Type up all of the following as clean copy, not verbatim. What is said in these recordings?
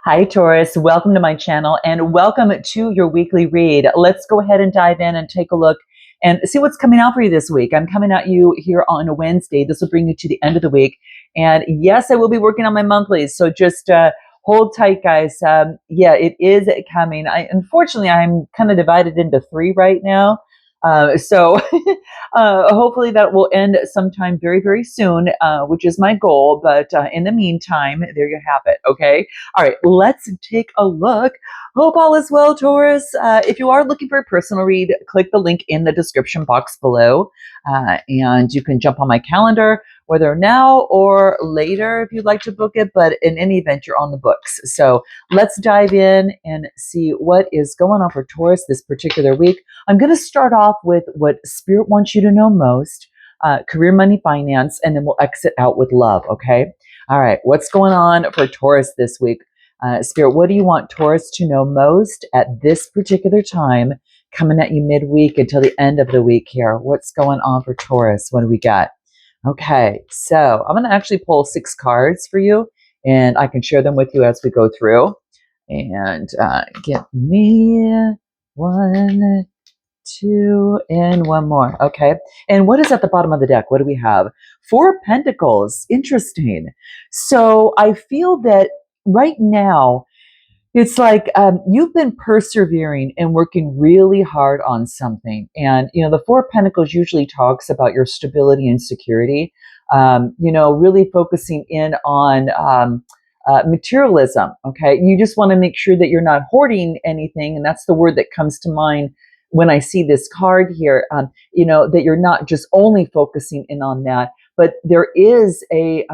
Hi, Taurus. Welcome to my channel and welcome to your weekly read. Let's go ahead and dive in and take a look and see what's coming out for you this week. I'm coming at you here on a Wednesday. This will bring you to the end of the week. And yes, I will be working on my monthlies. So just hold tight, guys. Yeah, it is coming. Unfortunately, I'm kind of divided into three right now. So hopefully that will end sometime very, very soon, which is my goal. But in the meantime, there you have it. Okay. All right. Let's take a look. Hope all is well, Taurus. If you are looking for a personal read, click the link in the description box below. And you can jump on my calendar, whether now or later if you'd like to book it. But in any event, you're on the books. So let's dive in and see what is going on for Taurus this particular week. I'm going to start off with what Spirit wants you to know most, career, money, finance, and then we'll exit out with love, okay? All right, what's going on for Taurus this week? Spirit, what do you want Taurus to know most at this particular time, coming at you midweek until the end of the week here? What's going on for Taurus? What do we got? Okay, so I'm going to actually pull 6 cards for you, and I can share them with you as we go through. And get me 1, 2, and 1 more. Okay. And what is at the bottom of the deck? What do we have? 4 of Pentacles. Interesting. So I feel that right now, it's like you've been persevering and working really hard on something. And, the 4 of Pentacles usually talks about your stability and security, really focusing in on materialism. Okay. You just want to make sure that you're not hoarding anything. And that's the word that comes to mind when I see this card here, that you're not just only focusing in on that, but there is a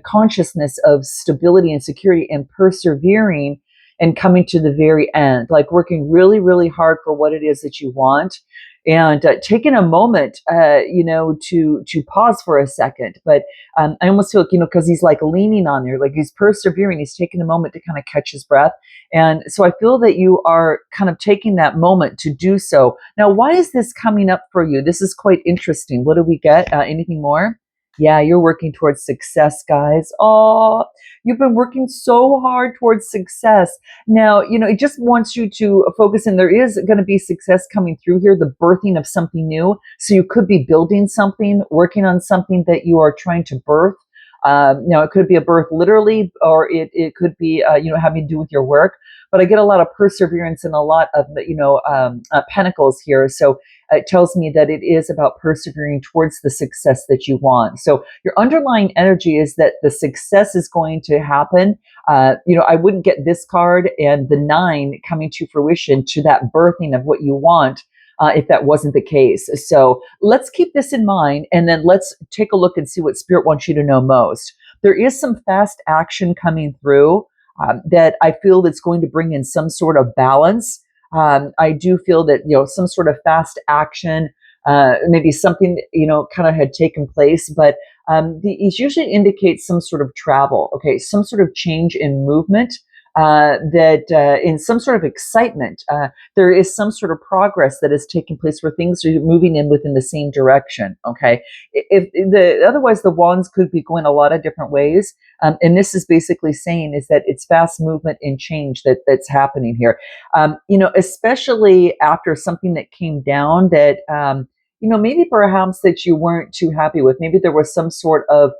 consciousness of stability and security and persevering and coming to the very end, like working really, really hard for what it is that you want. And taking a moment, to pause for a second. But I almost feel like, because he's like leaning on there, like he's persevering. He's taking a moment to kind of catch his breath. And so I feel that you are kind of taking that moment to do so. Now, why is this coming up for you? This is quite interesting. What do we get? Anything more? Yeah, you're working towards success, guys. Oh, you've been working so hard towards success. Now, it just wants you to focus in. There is going to be success coming through here, the birthing of something new. So you could be building something, working on something that you are trying to birth. Now, it could be a birth literally, or it could be, having to do with your work. But I get a lot of perseverance and a lot of, pentacles here. So it tells me that it is about persevering towards the success that you want. So your underlying energy is that the success is going to happen. I wouldn't get this card and the 9 coming to fruition to that birthing of what you want. If that wasn't the case. So let's keep this in mind, and then let's take a look and see what Spirit wants you to know most. There is some fast action coming through that I feel that's going to bring in some sort of balance. I do feel that, some sort of fast action, maybe something, kind of had taken place, but it usually indicates some sort of travel, okay, some sort of change in movement. That in some sort of excitement, there is some sort of progress that is taking place where things are moving in within the same direction. Okay, otherwise the wands could be going a lot of different ways, and this is basically saying is that it's fast movement and change that's happening here. Especially after something that came down that maybe perhaps that you weren't too happy with. Maybe there was some sort of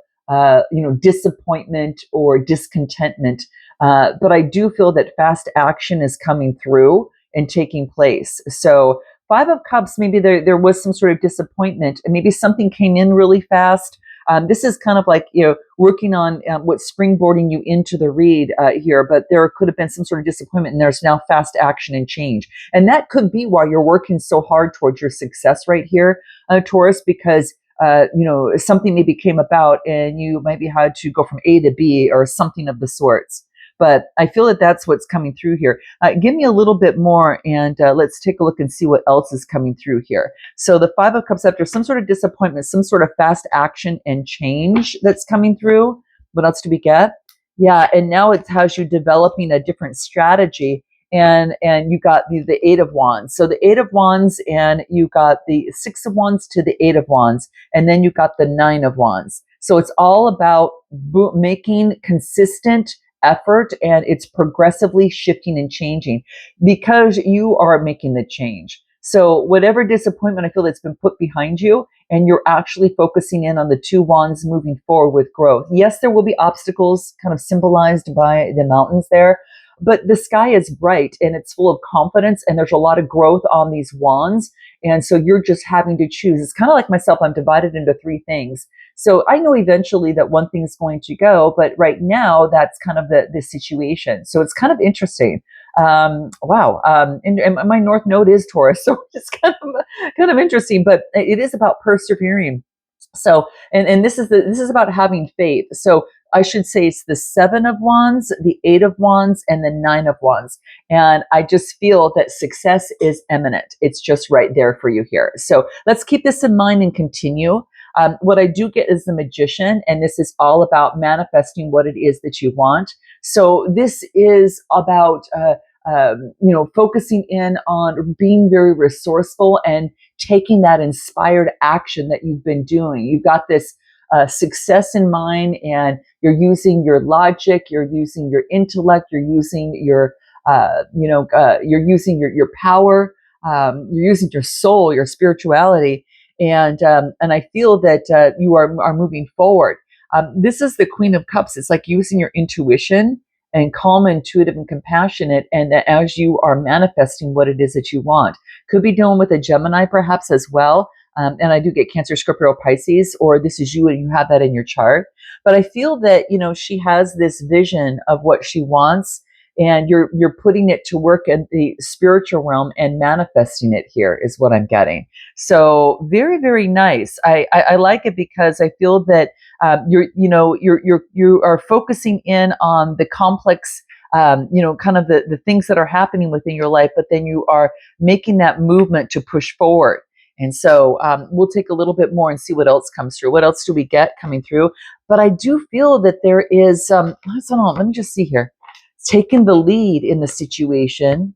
disappointment or discontentment. But I do feel that fast action is coming through and taking place. So 5 of Cups, maybe there was some sort of disappointment and maybe something came in really fast. This is kind of like, working on what's springboarding you into the read here, but there could have been some sort of disappointment and there's now fast action and change. And that could be why you're working so hard towards your success right here, Taurus, because something maybe came about and you maybe had to go from A to B or something of the sorts. But I feel that that's what's coming through here. Give me a little bit more and let's take a look and see what else is coming through here. So the 5 of Cups, after some sort of disappointment, some sort of fast action and change that's coming through. What else do we get? Yeah, and now it has you developing a different strategy. And you got the 8 of Wands. So the 8 of Wands, and you got the 6 of Wands to the 8 of Wands, and then you got the 9 of Wands. So it's all about making consistent effort, and it's progressively shifting and changing because you are making the change. So whatever disappointment I feel that's been put behind you, and you're actually focusing in on the two wands moving forward with growth. Yes, there will be obstacles kind of symbolized by the mountains there, but the sky is bright and it's full of confidence, and there's a lot of growth on these wands. And so you're just having to choose. It's kind of like myself, I'm divided into three things. So I know eventually that one thing's going to go, but right now that's kind of the situation. So it's kind of interesting. Wow. And my North Node is Taurus, so it's kind of interesting, but it is about persevering. So, and this is about having faith. So I should say it's the 7 of wands, the 8 of wands, and the 9 of wands. And I just feel that success is imminent. It's just right there for you here. So let's keep this in mind and continue. What I do get is the Magician, and this is all about manifesting what it is that you want. So this is about, focusing in on being very resourceful and taking that inspired action that you've been doing. You've got this success in mind, and you're using your logic, you're using your intellect, you're using you're using your power, you're using your soul, your spirituality, and I feel that you are moving forward. This is the Queen of Cups. It's like using your intuition and calm, intuitive, and compassionate, and that as you are manifesting what it is that you want. Could be dealing with a Gemini perhaps as well. And I do get Cancer, Scorpio, Pisces, or this is you and you have that in your chart. But I feel that, she has this vision of what she wants, and you're putting it to work in the spiritual realm and manifesting it here is what I'm getting. So very, very nice. I like it because I feel that you are focusing in on the complex, kind of the things that are happening within your life, but then you are making that movement to push forward. And so we'll take a little bit more and see what else comes through. What else do we get coming through? But I do feel that there is, let me just see here, taking the lead in the situation.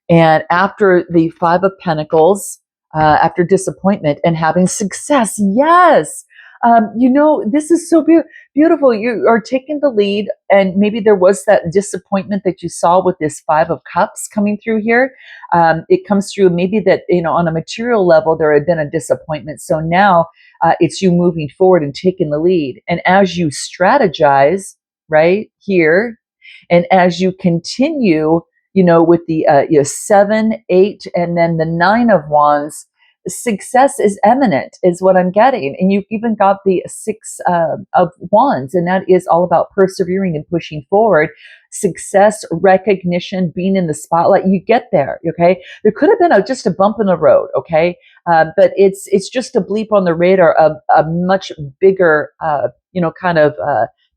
And after the 5 of Pentacles, after disappointment and having success, yes. This is so beautiful. You are taking the lead, and maybe there was that disappointment that you saw with this 5 of Cups coming through here. It comes through maybe that, on a material level, there had been a disappointment. So now it's you moving forward and taking the lead. And as you strategize right here, and as you continue, with the 7, 8, and then the 9 of wands, success is eminent, is what I'm getting. And you've even got the 6 of wands, and that is all about persevering and pushing forward. Success, recognition, being in the spotlight. You get there, okay? There could have been just a bump in the road, okay? But it's just a bleep on the radar of a much bigger, kind of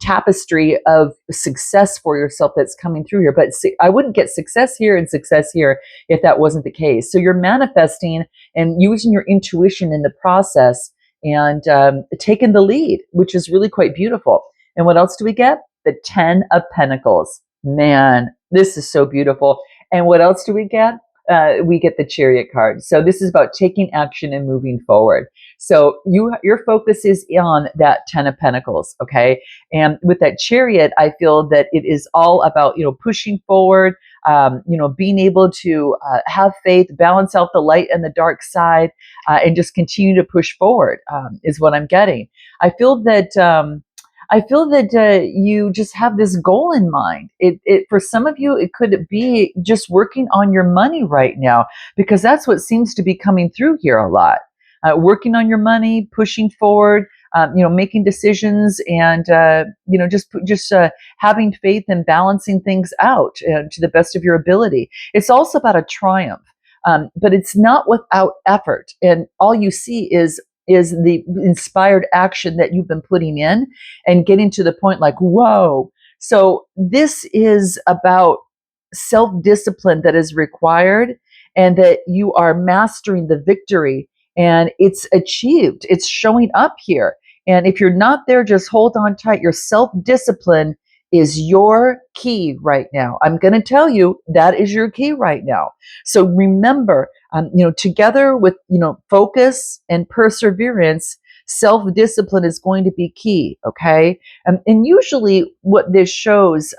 tapestry of success for yourself that's coming through here. But I wouldn't get success here and success here if that wasn't the case. So you're manifesting and using your intuition in the process, and taking the lead, which is really quite beautiful. And what else do we get? The 10 of Pentacles. Man, this is so beautiful. And what else do we get? We get the Chariot card. So this is about taking action and moving forward. So your focus is on that 10 of Pentacles, okay? And with that Chariot, I feel that it is all about, pushing forward, being able to have faith, balance out the light and the dark side, and just continue to push forward, is what I'm getting. I feel that you just have this goal in mind. It for some of you, it could be just working on your money right now, because that's what seems to be coming through here a lot. Working on your money, pushing forward, making decisions, and just having faith and balancing things out to the best of your ability. It's also about a triumph, but it's not without effort. And all you see is the inspired action that you've been putting in and getting to the point like, whoa. So this is about self-discipline that is required, and that you are mastering the victory, and it's achieved. It's showing up here. And if you're not there, just hold on tight. Your self-discipline is your key right now. I'm going to tell you that is your key right now. So remember, together with, focus and perseverance, Self-discipline is going to be key, okay? And usually what this shows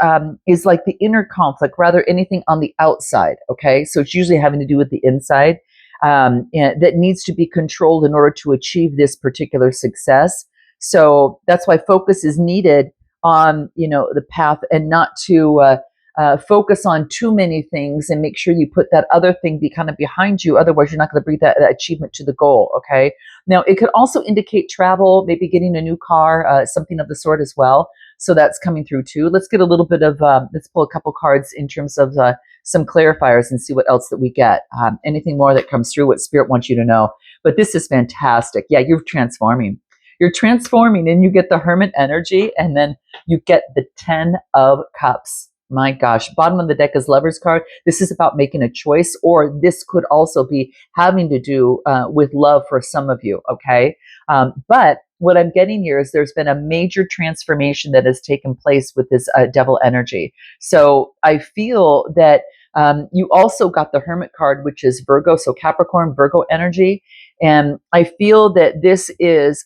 is like the inner conflict, rather anything on the outside, okay? So it's usually having to do with the inside, and that needs to be controlled in order to achieve this particular success. So that's why focus is needed on, the path, and not to focus on too many things, and make sure you put that other thing be kind of behind you. Otherwise, you're not going to bring that achievement to the goal. Okay. Now, it could also indicate travel, maybe getting a new car, something of the sort as well. So that's coming through too. Let's get a little bit of, let's pull a couple cards in terms of some clarifiers and see what else that we get. Anything more that comes through, what Spirit wants you to know. But this is fantastic. Yeah, you're transforming. You're transforming, and you get the Hermit energy, and then you get the 10 of Cups. My gosh, bottom of the deck is Lover's card. This is about making a choice, or this could also be having to do with love for some of you, okay? But what I'm getting here is there's been a major transformation that has taken place with this Devil energy. So I feel that you also got the Hermit card, which is Virgo, so Capricorn, Virgo energy. And I feel that this is,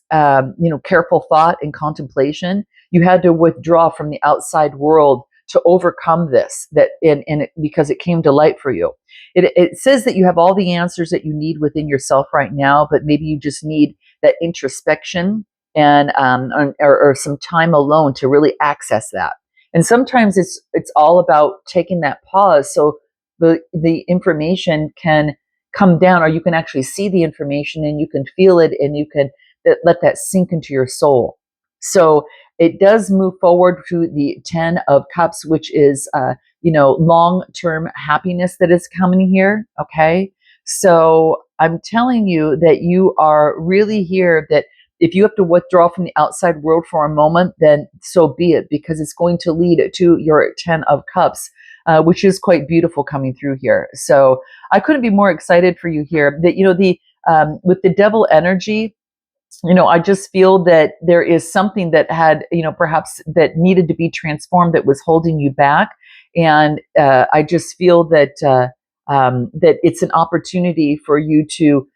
careful thought and contemplation. You had to withdraw from the outside world to overcome this, because it came to light for you. It says that you have all the answers that you need within yourself right now, but maybe you just need that introspection and or some time alone to really access that. And sometimes it's all about taking that pause, so the information can come down, or you can actually see the information and you can feel it, and you can let that sink into your soul. So it does move forward to the 10 of Cups, which is, long-term happiness that is coming here. Okay. So I'm telling you that you are really here, that if you have to withdraw from the outside world for a moment, then so be it, because it's going to lead to your 10 of Cups, which is quite beautiful coming through here. So I couldn't be more excited for you here. That, with the Devil energy, I just feel that there is something that had, perhaps that needed to be transformed, that was holding you back. And I just feel that that it's an opportunity for you to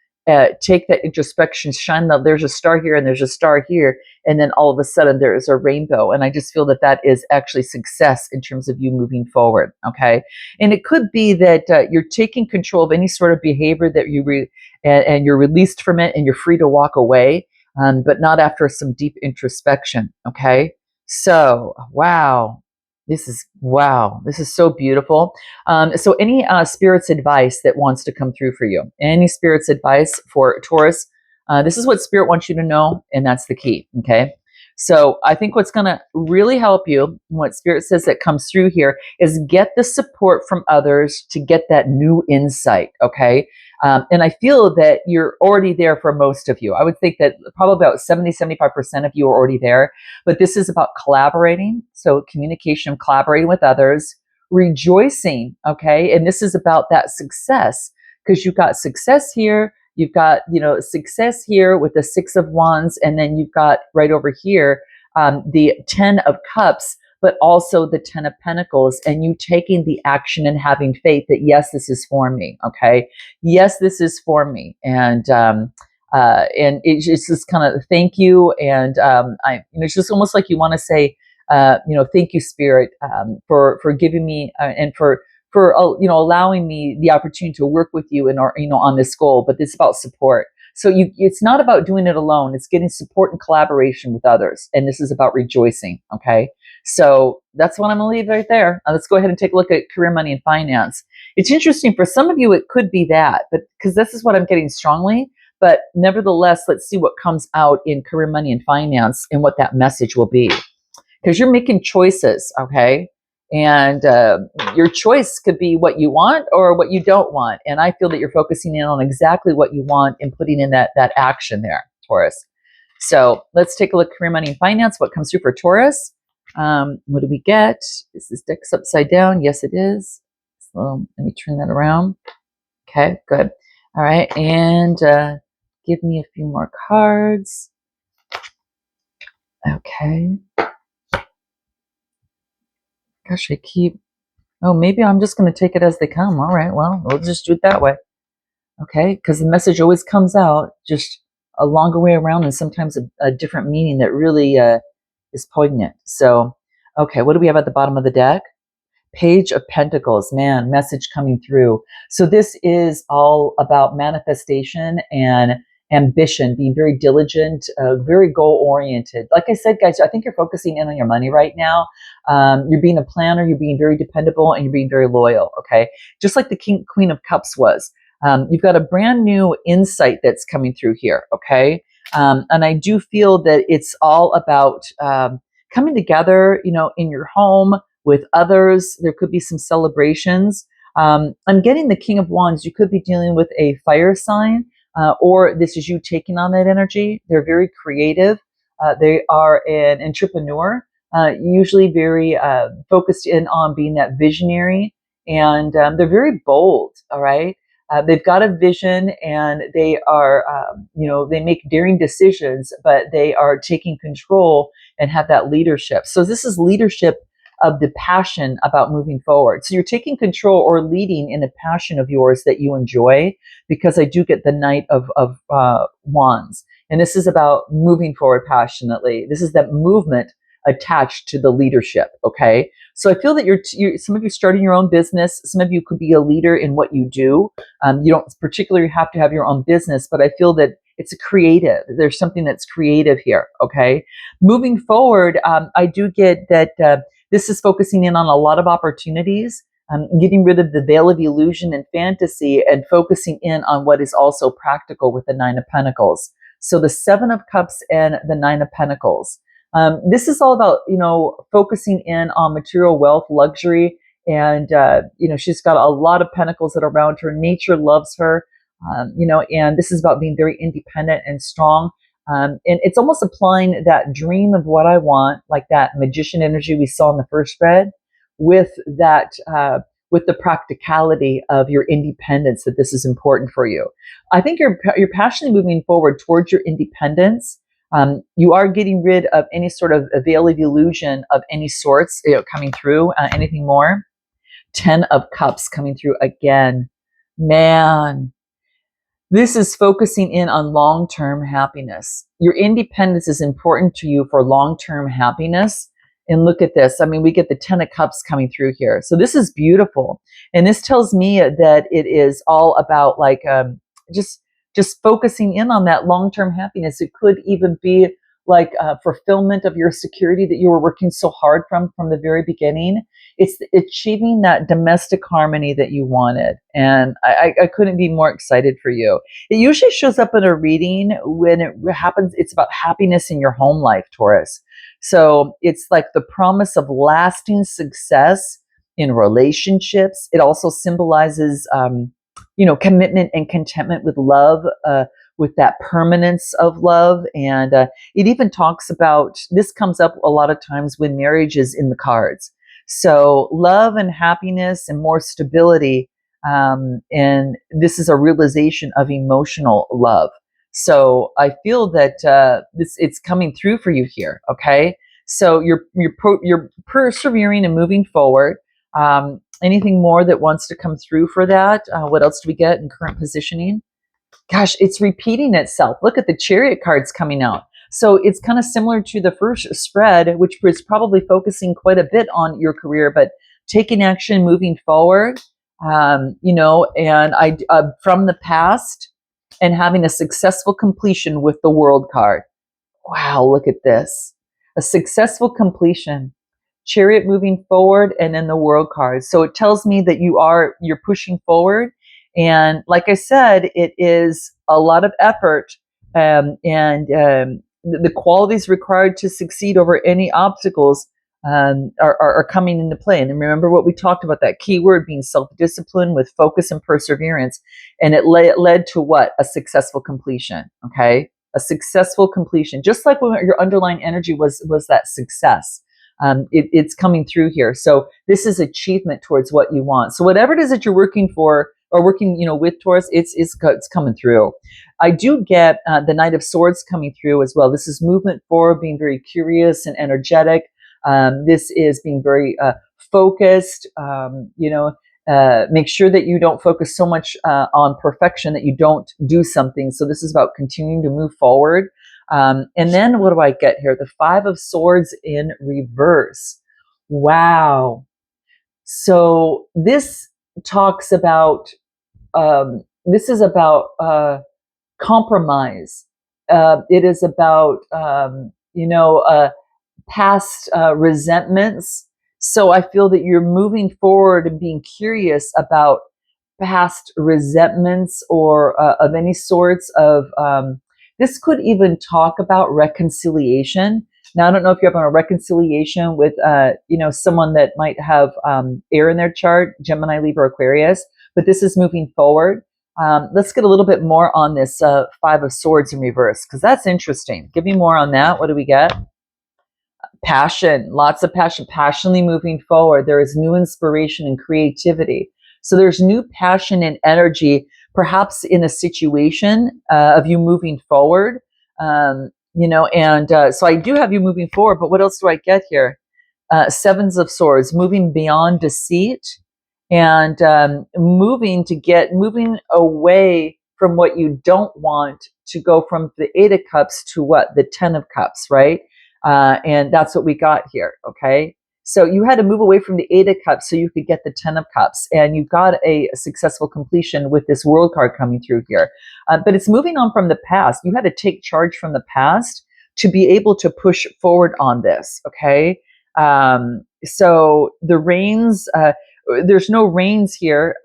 take that introspection, shine the, there's a star here and there's a star here, and then all of a sudden there is a rainbow. And I just feel that that is actually success in terms of you moving forward. Okay. And it could be that you're taking control of any sort of behavior that and you're released from it, and you're free to walk away. But not after some deep introspection. Okay. So, wow. This is so beautiful. So any spirit's advice that wants to come through for you, any spirit's advice for Taurus, this is what Spirit wants you to know, and that's the key. Okay. So I think what's going to really help you, what Spirit says that comes through here, is get the support from others to get that new insight. Okay. And I feel that you're already there for most of you. I would think that probably about 70-75% of you are already there. But this is about collaborating. So communication, collaborating with others, rejoicing. Okay. And this is about that success, because you've got success here. You've got, success here with the 6 of Wands. And then you've got right over here, the 10 of Cups, but also the 10 of Pentacles, and you taking the action and having faith that, yes, this is for me. Okay. Yes, this is for me. And it's just kind of thank you. And, it's just almost like you want to say, thank you, Spirit, for giving me, and for allowing me the opportunity to work with you and, on this goal. But it's about support. So it's not about doing it alone. It's getting support and collaboration with others. And this is about rejoicing. Okay. So that's what I'm going to leave right there. Let's go ahead and take a look at career, money, and finance. It's interesting. For some of you, it could be that, but because this is what I'm getting strongly. But nevertheless, let's see what comes out in career, money, and finance, and what that message will be. Because you're making choices. Okay. And your choice could be what you want or what you don't want. And I feel that you're focusing in on exactly what you want and putting in that action there, Taurus. So let's take a look at career, money, and finance. What comes through for Taurus? What do we get? Is this deck's upside down? Yes, it is. So let me turn that around. Okay, good. All right. And give me a few more cards. Okay. Gosh, maybe I'm just going to take it as they come. All right, well, we'll just do it that way. Okay, because the message always comes out. Just a longer way around and sometimes a different meaning that really is poignant. So, okay, what do we have at the bottom of the deck? Page of Pentacles, man, message coming through. So this is all about manifestation and ambition, being very diligent, very goal oriented. Like I said, guys, I think you're focusing in on your money right now. You're being a planner, you're being very dependable, and you're being very loyal. Okay, just like the Queen of Cups was. You've got a brand new insight that's coming through here. Okay, and I do feel that it's all about coming together, in your home with others. There could be some celebrations. I'm getting the King of Wands. You could be dealing with a fire sign, or this is you taking on that energy. They're very creative. They are an entrepreneur, usually very focused in on being that visionary, and they're very bold. All right. They've got a vision, and they are, they make daring decisions, but they are taking control and have that leadership. So this is leadership of the passion about moving forward. So you're taking control or leading in a passion of yours that you enjoy, because I do get the Knight of Wands. And this is about moving forward passionately. This is that movement attached to the leadership, okay? So I feel that some of you starting your own business. Some of you could be a leader in what you do. You don't particularly have to have your own business, but I feel that it's a creative. There's something that's creative here, okay? Moving forward, I do get that this is focusing in on a lot of opportunities, getting rid of the veil of illusion and fantasy, and focusing in on what is also practical with the Nine of Pentacles. So the Seven of Cups and the Nine of Pentacles. This is all about, focusing in on material wealth, luxury, and, she's got a lot of pentacles that are around her. Nature loves her, and this is about being very independent and strong. And it's almost applying that dream of what I want, like that magician energy we saw in the first spread, with that, with the practicality of your independence, that this is important for you. I think you're passionately moving forward towards your independence. You are getting rid of any sort of veil of illusion of any sorts, coming through, anything more. 10 of Cups coming through again. Man, this is focusing in on long-term happiness. Your independence is important to you for long-term happiness. And look at this. I mean, we get the 10 of Cups coming through here. So this is beautiful. And this tells me that it is all about just focusing in on that long-term happiness. It could even be like fulfillment of your security that you were working so hard from the very beginning. It's achieving that domestic harmony that you wanted. And I couldn't be more excited for you. It usually shows up in a reading when it happens. It's about happiness in your home life, Taurus. So it's like the promise of lasting success in relationships. It also symbolizes, commitment and contentment with love, with that permanence of love. And it even talks about, this comes up a lot of times when marriage is in the cards. So love and happiness and more stability. And this is a realization of emotional love. So I feel that it's coming through for you here. Okay. So you're persevering and moving forward. Anything more that wants to come through for that? What else do we get in current positioning? Gosh, it's repeating itself. Look at the Chariot cards coming out. So it's kind of similar to the first spread, which was probably focusing quite a bit on your career, but taking action, moving forward, and from the past, and having a successful completion with the World card. Wow, look at this. A successful completion. Chariot moving forward, and then the World card. So it tells me that you're pushing forward. And like I said, it is a lot of effort, and the qualities required to succeed over any obstacles are coming into play. And remember what we talked about, that key word being self-discipline with focus and perseverance. And it led to what? A successful completion, okay? A successful completion. Just like when your underlying energy was that success. It's coming through here. So this is achievement towards what you want. So whatever it is that you're working for, or working, with Taurus, it's coming through. I do get the Knight of Swords coming through as well. This is movement forward, being very curious and energetic. This is being very focused, Make sure that you don't focus so much on perfection that you don't do something. So this is about continuing to move forward. And then what do I get here? The Five of Swords in reverse. Wow. So this talks about, this is about compromise. It is about, past resentments. So I feel that you're moving forward and being curious about past resentments or of any sorts of. This could even talk about reconciliation. Now I don't know if you're having a reconciliation with someone that might have air in their chart, Gemini, Libra, Aquarius, but this is moving forward. Let's get a little bit more on this Five of Swords in reverse, because that's interesting. Give me more on that. What do we get? Passion, lots of passion, passionately moving forward. There is new inspiration and creativity. So there's new passion and energy, perhaps in a situation of you moving forward. So I do have you moving forward, but what else do I get here? Sevens of Swords, moving beyond deceit and moving away from what you don't want to go from the Eight of Cups to what? The Ten of Cups, right? And that's what we got here, okay? So you had to move away from the Eight of Cups so you could get the Ten of Cups, and you got a successful completion with this World card coming through here. But it's moving on from the past. You had to take charge from the past to be able to push forward on this, okay? So the reins, there's no reins here.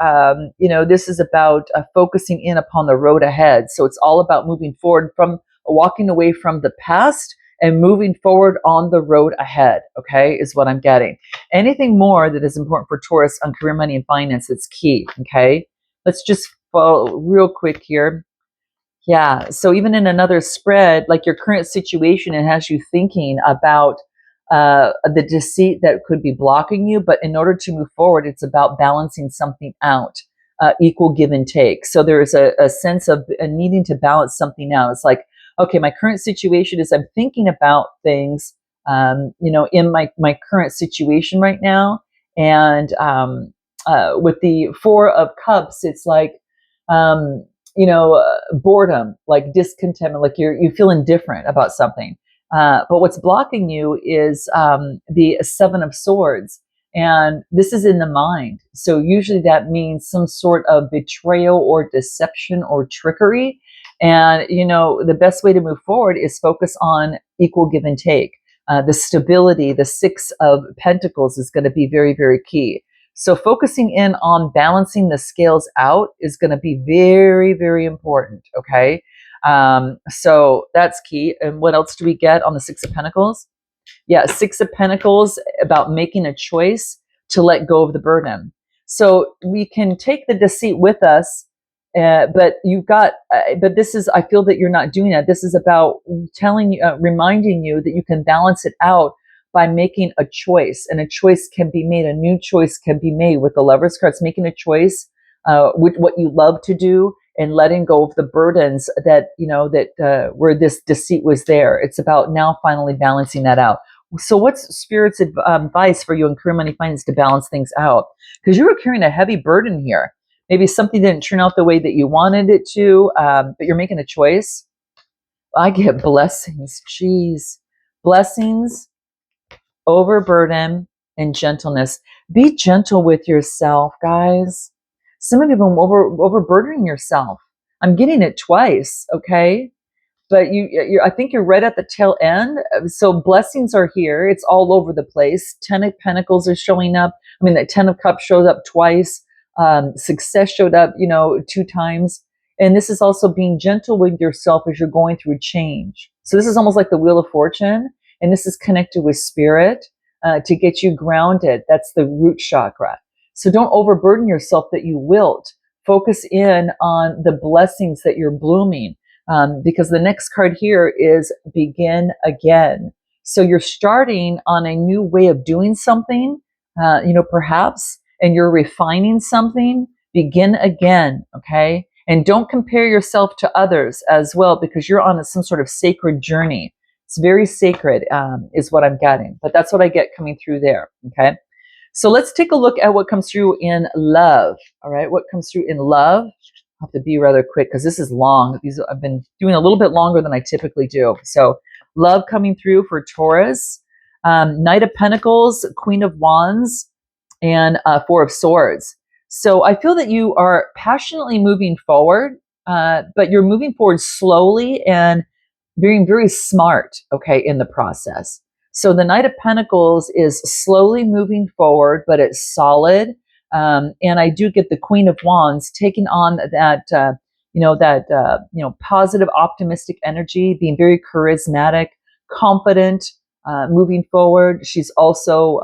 This is about focusing in upon the road ahead. So it's all about moving forward from walking away from the past and moving forward on the road ahead, okay, is what I'm getting. Anything more that is important for Taurus on career, money, and finance, it's key, okay? Let's just follow real quick here. Yeah, so even in another spread, like your current situation, it has you thinking about the deceit that could be blocking you, but in order to move forward, it's about balancing something out, equal give and take. So there is a sense of needing to balance something out. It's like, okay, my current situation is I'm thinking about things, in my current situation right now. And with the Four of Cups, it's like, boredom, like discontentment, like you feel indifferent about something. But what's blocking you is the Seven of Swords. And this is in the mind. So usually that means some sort of betrayal or deception or trickery. And, the best way to move forward is focus on equal give and take. The stability, the Six of Pentacles is going to be very, very key. So focusing in on balancing the scales out is going to be very, very important. Okay. So that's key. And what else do we get on the Six of Pentacles? Yeah, Six of Pentacles, about making a choice to let go of the burden. So we can take the deceit with us, but this is, I feel that you're not doing that. This is about reminding you that you can balance it out by making a choice, and a choice can be made. A new choice can be made with the Lovers cards, making a choice with what you love to do and letting go of the burdens that, where this deceit was there. It's about now finally balancing that out. So what's Spirit's advice for you in career, money, finance to balance things out? Because you were carrying a heavy burden here. Maybe something didn't turn out the way that you wanted it to, but you're making a choice. I get blessings. Jeez. Blessings, overburden, and gentleness. Be gentle with yourself, guys. Some of you have been overburdening yourself. I'm getting it twice, okay? But I think you're right at the tail end. So blessings are here. It's all over the place. Ten of Pentacles are showing up. I mean, the Ten of Cups shows up twice. Success showed up, 2 times. And this is also being gentle with yourself as you're going through change. So this is almost like the Wheel of Fortune. And this is connected with Spirit to get you grounded. That's the root chakra. So don't overburden yourself that you wilt. Focus in on the blessings that you're blooming. Because the next card here is begin again. So you're starting on a new way of doing something, perhaps, and you're refining something. Begin again, okay? And don't compare yourself to others as well, because you're on some sort of sacred journey. It's very sacred, is what I'm getting. But that's what I get coming through there, okay? So let's take a look at what comes through in love. All right, what comes through in love? I'll have to be rather quick because this is long. I've been doing a little bit longer than I typically do. So love coming through for Taurus, Knight of Pentacles, Queen of Wands, and Four of Swords. So I feel that you are passionately moving forward, but you're moving forward slowly and being very smart, okay, in the process. So the Knight of Pentacles is slowly moving forward, but it's solid. And I do get the Queen of Wands taking on that, positive, optimistic energy, being very charismatic, confident, moving forward. She's also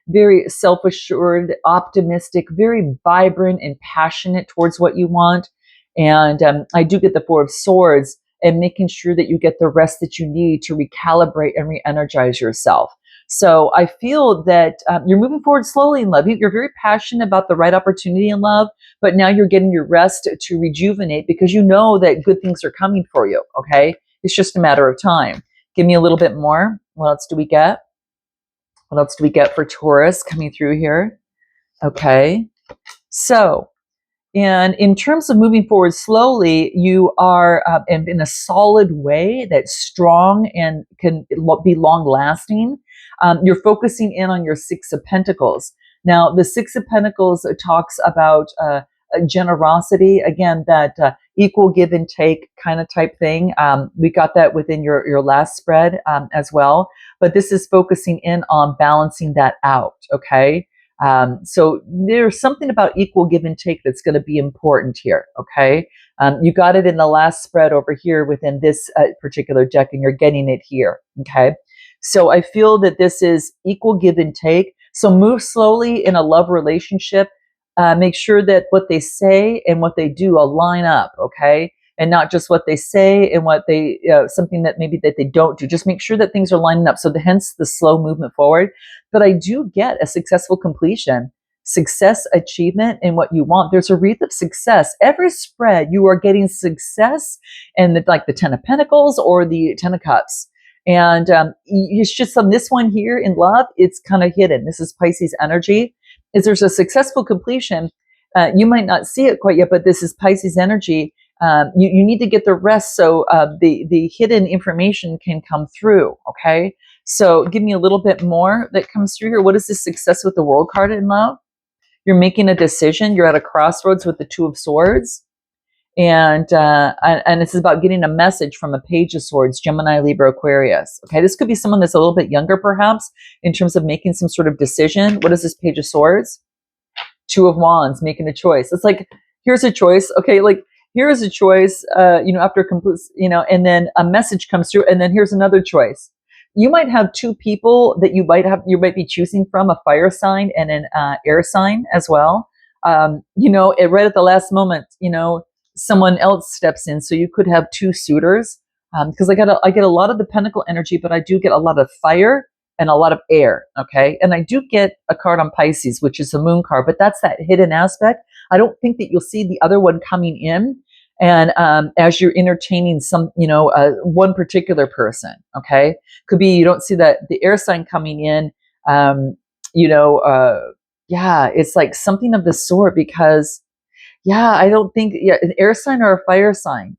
very self-assured, optimistic, very vibrant and passionate towards what you want. And I do get the Four of Swords, and making sure that you get the rest that you need to recalibrate and re-energize yourself. So I feel that you're moving forward slowly in love. You're very passionate about the right opportunity in love, but now you're getting your rest to rejuvenate because you know that good things are coming for you, okay? It's just a matter of time. Give me a little bit more. What else do we get? What else do we get for Taurus coming through here? Okay. So, and in terms of moving forward slowly, you are in a solid way that's strong and can be long lasting. You're focusing in on your Six of Pentacles. Now, the Six of Pentacles talks about generosity, again, that equal give and take kind of type thing. We got that within your last spread as well. But this is focusing in on balancing that out, okay? So there's something about equal give and take that's going to be important here, okay? You got it in the last spread over here within this particular deck, and you're getting it here, okay? So I feel that this is equal give and take. So move slowly in a love relationship. Make sure that what they say and what they do align up, okay? And not just what they say and what they, something that maybe that they don't do. Just make sure that things are lining up. So hence the slow movement forward. But I do get a successful completion, success, achievement in what you want. There's a wreath of success. Every spread, you are getting success, and like the Ten of Pentacles or the Ten of Cups. And it's just on this one here in love, it's kind of hidden. This is Pisces energy. Is there's a successful completion. You might not see it quite yet, but this is Pisces energy. You need to get the rest so the hidden information can come through, okay? So give me a little bit more that comes through here. What is this success with the World card in love? You're making a decision. You're at a crossroads with the Two of Swords. And this is about getting a message from a Page of Swords, Gemini, Libra, Aquarius. Okay, this could be someone that's a little bit younger, perhaps, in terms of making some sort of decision. What is this Page of Swords? Two of Wands, making a choice. It's like, here's a choice. Okay, like, here's a choice, after complete, and then a message comes through, and then here's another choice. You might have two people that you might be choosing from, a fire sign and an air sign as well. Right at the last moment, someone else steps in, so you could have two suitors. Because I get a lot of the Pentacle energy, but I do get a lot of fire and a lot of air. Okay, and I do get a card on Pisces, which is a Moon card, but that's that hidden aspect. I don't think that you'll see the other one coming in. And as you're entertaining some, one particular person, okay, could be you don't see the air sign coming in, it's like something of the sort because, I don't think, an air sign or a fire sign,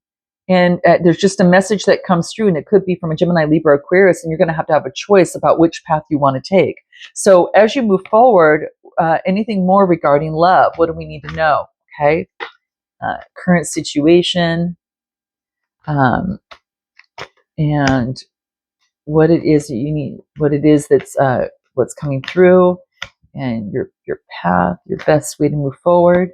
and there's just a message that comes through, and it could be from a Gemini, Libra, Aquarius, and you're going to have a choice about which path you want to take. So as you move forward, anything more regarding love, what do we need to know? Okay. Current situation, and what it is that you need, what it is that's what's coming through, and your path, your best way to move forward.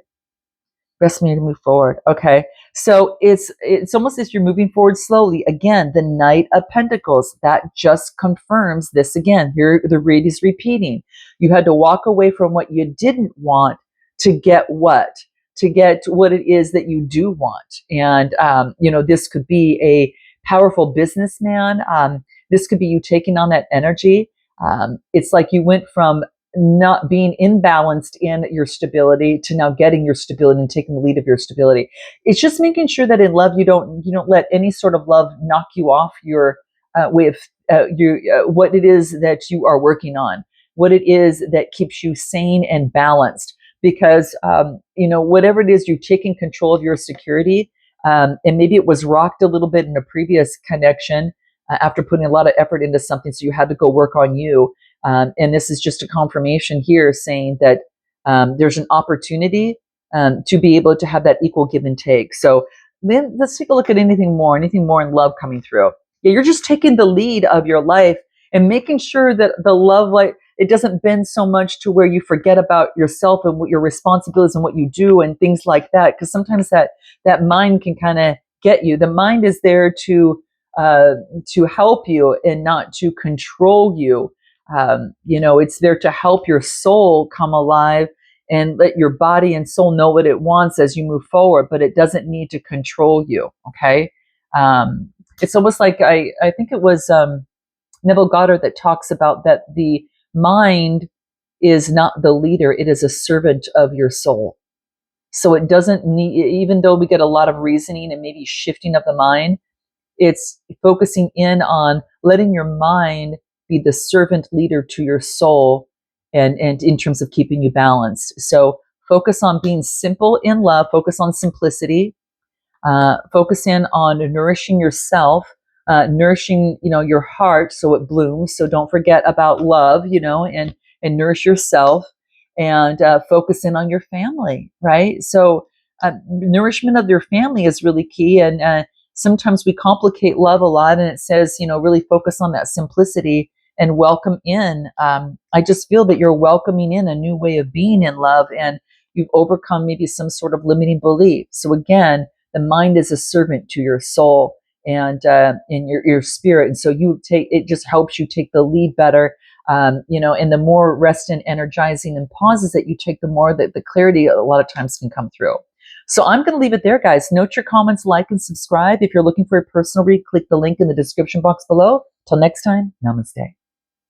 Best way to move forward. Okay, so it's almost as you're moving forward slowly. Again, the Knight of Pentacles, that just confirms this again. Here, the read is repeating. You had to walk away from what you didn't want to get what? To get what it is that you do want. And, this could be a powerful businessman. This could be you taking on that energy. It's like you went from not being imbalanced in your stability to now getting your stability and taking the lead of your stability. It's just making sure that in love, you don't let any sort of love knock you off your way of what it is that you are working on. what it is that keeps you sane and balanced. Because, whatever it is, you're taking control of your security. And maybe it was rocked a little bit in a previous connection after putting a lot of effort into something. So you had to go work on you. And this is just a confirmation here saying that there's an opportunity to be able to have that equal give and take. So then let's take a look at anything more in love coming through. Yeah, you're just taking the lead of your life and making sure that the love light, it doesn't bend so much to where you forget about yourself and what your responsibilities and what you do and things like that. Because sometimes that mind can kind of get you. The mind is there to help you and not to control you. It's there to help your soul come alive and let your body and soul know what it wants as you move forward, but it doesn't need to control you. Okay. It's almost like I think it was Neville Goddard that talks about that the mind is not the leader, it is a servant of your soul. So it doesn't need, even though we get a lot of reasoning and maybe shifting of the mind, it's focusing in on letting your mind be the servant leader to your soul and in terms of keeping you balanced. So focus on being simple in love, focus on simplicity, focus in on nourishing yourself, nourishing, your heart so it blooms. So don't forget about love, and nourish yourself, and focus in on your family, right? So nourishment of your family is really key. And sometimes we complicate love a lot, and it says, really focus on that simplicity and welcome in. I just feel that you're welcoming in a new way of being in love, and you've overcome maybe some sort of limiting belief. So again, the mind is a servant to your soul and in your spirit, and so it just helps you take the lead better. And the more rest and energizing and pauses that you take, the more that the clarity a lot of times can come through. So I'm going to leave it there, guys. Note your comments, like, and subscribe. If you're looking for a personal read, click the link in the description box below. Till next time, namaste.